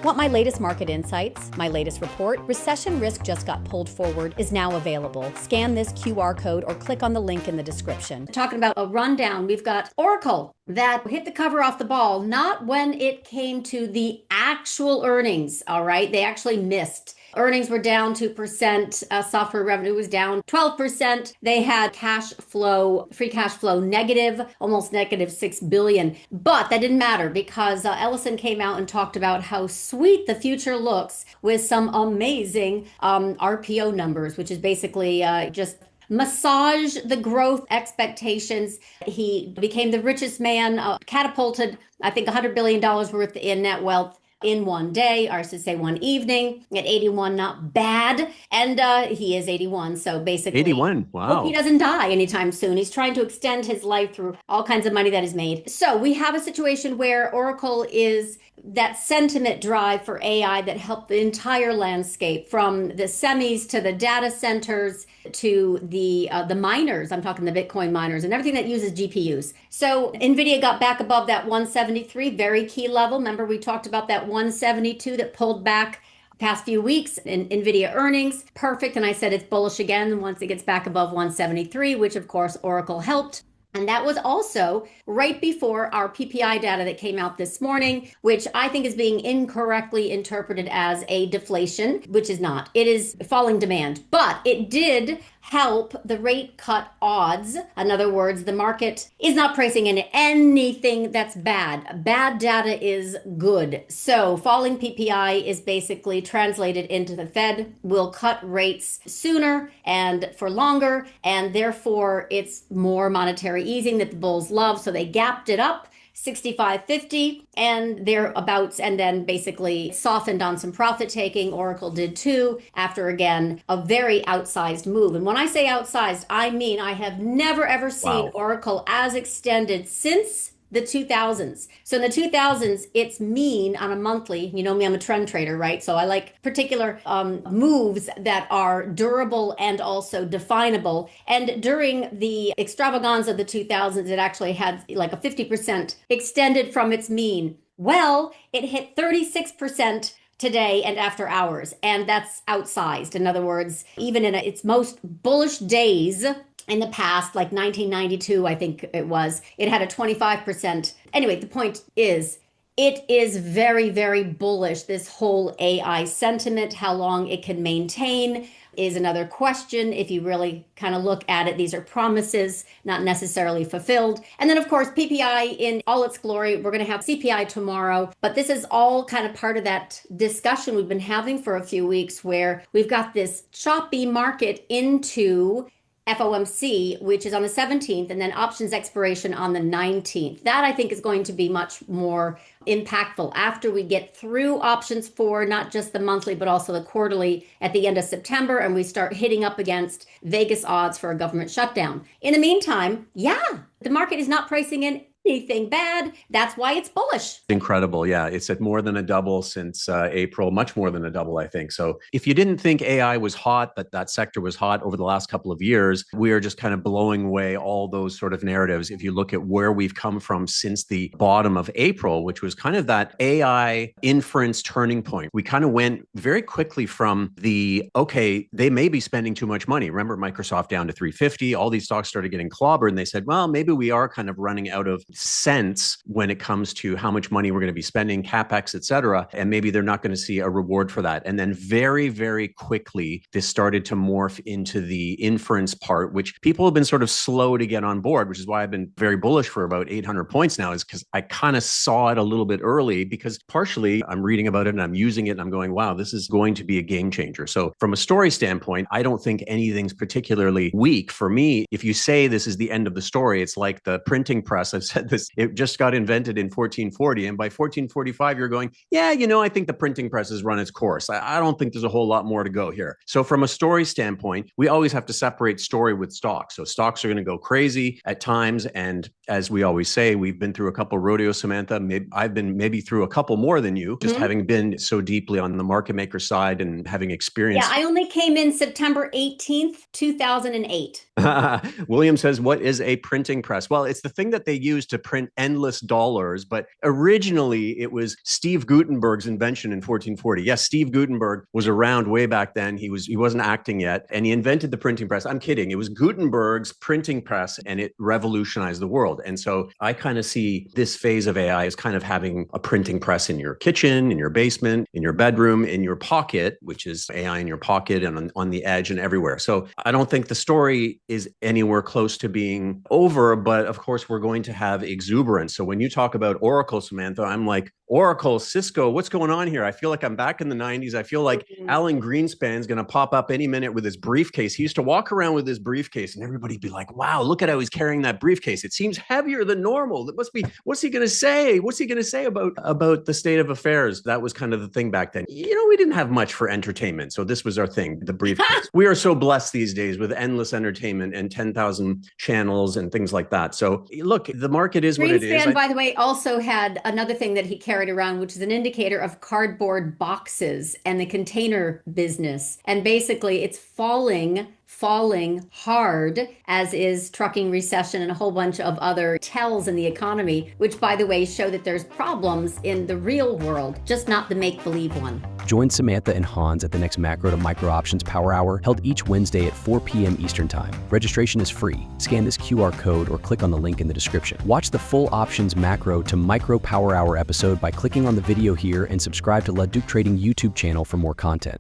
Want my latest market insights? My latest report, Recession Risk Just Got Pulled Forward, is now available. Scan this QR code or click on the link in the description. Talking about a rundown, we've got Oracle that hit the cover off the ball, not when it came to the actual earnings, all right? They actually missed. Earnings were down 2%. Software revenue was down 12%. They had free cash flow negative, almost negative 6 billion. But that didn't matter because Ellison came out and talked about how sweet the future looks with some amazing RPO numbers, which is basically just massage the growth expectations. He became the richest man, catapulted, I think, $100 billion worth in net wealth in one day, or I should say one evening, at 81, not bad. And he is 81, so basically 81, wow. Hope he doesn't die anytime soon. He's trying to extend his life through all kinds of money that is made. So we have a situation where Oracle is that sentiment drive for AI that helped the entire landscape, from the semis to the data centers to the miners. I'm talking the Bitcoin miners and everything that uses GPUs. So Nvidia got back above that 173, very key level. Remember, we talked about that 172 that pulled back past few weeks in Nvidia earnings. Perfect. And I said it's bullish again once it gets back above 173, which of course Oracle helped. And that was also right before our PPI data that came out this morning, which I think is being incorrectly interpreted as a deflation, which is not. It is falling demand, but it did help the rate cut odds. In other words, the market is not pricing in anything that's bad. Bad data is good. So falling PPI is basically translated into the Fed will cut rates sooner and for longer, and therefore it's more monetary easing that the bulls love. So they gapped it up 65.50 and thereabouts, and then basically softened on some profit taking. Oracle did too, after again a very outsized move. And when I say outsized, I mean I have never ever seen Oracle as extended since the 2000s. So in the 2000s, it's mean on a monthly, you know me, I'm a trend trader, right? So I like particular moves that are durable and also definable. And during the extravaganza of the 2000s, it actually had like a 50% extended from its mean. Well, it hit 36% today and after hours, and that's outsized. In other words, even in its most bullish days in the past, like 1992, I think it was, it had a 25%. Anyway, the point is, it is very, very bullish. This whole AI sentiment, how long it can maintain is another question. If you really kind of look at it, these are promises, not necessarily fulfilled. And then, of course, PPI in all its glory. We're going to have CPI tomorrow. But this is all kind of part of that discussion we've been having for a few weeks, where we've got this choppy market into FOMC, which is on the 17th, and then options expiration on the 19th. That I think is going to be much more impactful after we get through options for not just the monthly, but also the quarterly at the end of September, and we start hitting up against Vegas odds for a government shutdown. In the meantime, the market is not pricing in anything bad. That's why it's bullish. Incredible. Yeah. It's at more than a double since April, much more than a double, I think. So if you didn't think AI was hot, that sector was hot over the last couple of years, we are just kind of blowing away all those sort of narratives. If you look at where we've come from since the bottom of April, which was kind of that AI inference turning point, we kind of went very quickly from okay, they may be spending too much money. Remember Microsoft down to 350, all these stocks started getting clobbered, and they said, well, maybe we are kind of running out of sense when it comes to how much money we're going to be spending, capex, et cetera, and maybe they're not going to see a reward for that. And then very, very quickly, this started to morph into the inference part, which people have been sort of slow to get on board, which is why I've been very bullish for about 800 points now, is because I kind of saw it a little bit early, because partially I'm reading about it and I'm using it and I'm going, wow, this is going to be a game changer. So from a story standpoint, I don't think anything's particularly weak. For me, if you say this is the end of the story, it's like the printing press. I've said this, it just got invented in 1440. And by 1445, you're going, I think the printing press has run its course. I don't think there's a whole lot more to go here. So from a story standpoint, we always have to separate story with stocks. So stocks are going to go crazy at times. And as we always say, we've been through a couple of rodeos, Samantha. I've been maybe through a couple more than you, just having been so deeply on the market maker side and having experienced. Yeah, I only came in September 18th, 2008. William says, what is a printing press? Well, it's the thing that they use to print endless dollars. But originally, it was Steve Gutenberg's invention in 1440. Yes, Steve Gutenberg was around way back then. He wasn't acting yet, and he invented the printing press. I'm kidding. It was Gutenberg's printing press, and it revolutionized the world. And so I kind of see this phase of AI as kind of having a printing press in your kitchen, in your basement, in your bedroom, in your pocket, which is AI in your pocket and on the edge and everywhere. So I don't think the story is anywhere close to being over, but of course we're going to have exuberance. So when you talk about Oracle, Samantha, I'm like, Oracle, Cisco, what's going on here? I feel like I'm back in the 90s. I feel like Alan Greenspan's going to pop up any minute with his briefcase. He used to walk around with his briefcase and everybody'd be like, wow, look at how he's carrying that briefcase. It seems heavier than normal. That must be, what's he going to say? What's he going to say about the state of affairs? That was kind of the thing back then. We didn't have much for entertainment. So this was our thing, the briefcase. We are so blessed these days with endless entertainment and 10,000 channels and things like that. So look, the market is what it is. Greenspan, by the way, also had another thing that he carried around, which is an indicator of cardboard boxes and the container business. And basically it's falling hard, as is trucking recession and a whole bunch of other tells in the economy, which, by the way, show that there's problems in the real world, just not the make-believe one. Join Samantha and Hans at the next Macro to Micro Options Power Hour, held each Wednesday at 4 p.m. Eastern Time. Registration is free. Scan this QR code or click on the link in the description. Watch the full Options Macro to Micro Power Hour episode by clicking on the video here and subscribe to LaDucTrading YouTube channel for more content.